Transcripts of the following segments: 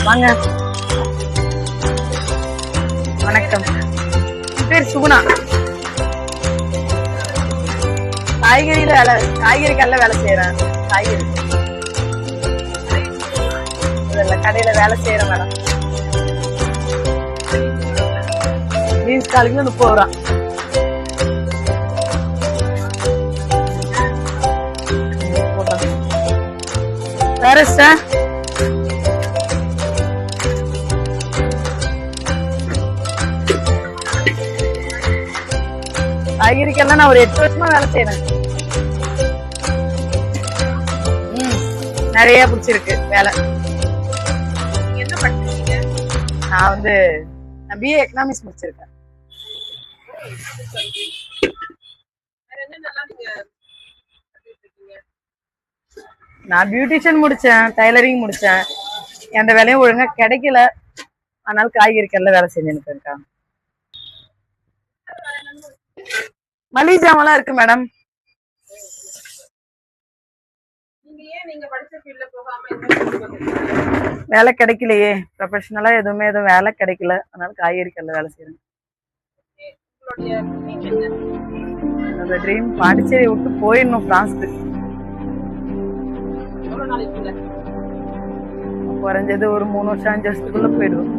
வாங்க. வணக்கம். பேர் சுகுணா. காய்கறி கல்ல வேலை செய்யறேன். காய்கறி கடையில வேலை செய்யறேன் மேடம். பீன்ஸ் காலுக்கு 30 ரூபா. வேற சார் காய்கறிக்கெல்லாம் நான் ஒரு 8 வருஷமா வேலை செய்யறேன். நிறைய பிடிச்சிருக்கு வேலை. என்ன படிச்சிருக்கீங்க? நான் BA எக்கனாமிக்ஸ் முடிச்சிருக்கேன். நான் பியூட்டிஷியன் முடிச்சேன், டைலரிங் முடிச்சேன். எந்த வேலையும் ஒழுங்கா கிடைக்கல, அதனால காய்கறிக்கெல்லாம் வேலை செஞ்சுன்னு இருக்கேன். மளிகை ஜாமெல்லாம் இருக்கு மேடம். வேலை கிடைக்கலையே, ப்ரொஃபஷனலா எதுவும் வேலை கிடைக்கல, அதனால காய்கறிக்கெல்லாம் வேலை செய்யறேன். என்னோட ட்ரீம் பாண்டிச்சேரி விட்டு போயிடணும் பிரான்ஸ்க்கு. குறைஞ்சது ஒரு 3 வருஷம் 5 வருஷத்துக்குள்ள போயிடுவோம்.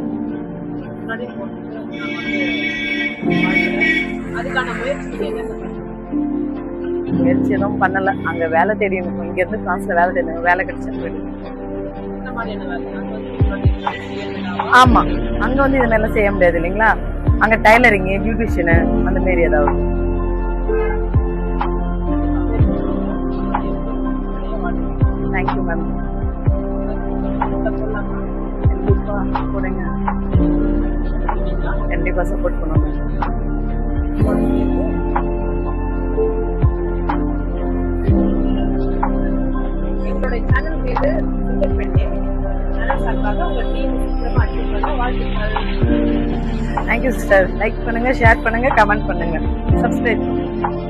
முயற்சி எதுவும் பண்ணல. அங்க வேலை தேடிணும். இங்க இருந்து பிரான்ஸ்ல வேலை தேடணும். வேலை கிடைச்சா போயிடுவோம். ஆமா, அங்க இது நல்லா செய்ய முடியாது இல்லைங்களா? அங்க டைலரிங், பியூட்டிஷியனு அந்த மாதிரி ஏதாவது. Thank you ma'am. கண்டிப்பா சப்போர்ட் பண்ணுவோம். எங்களுடைய சேனல் பேரு தேங்க்யூ சிஸ்டர். லைக் பண்ணுங்க, ஷேர் பண்ணுங்க, கமெண்ட் பண்ணுங்க, சப்ஸ்கிரைப் பண்ணுங்க.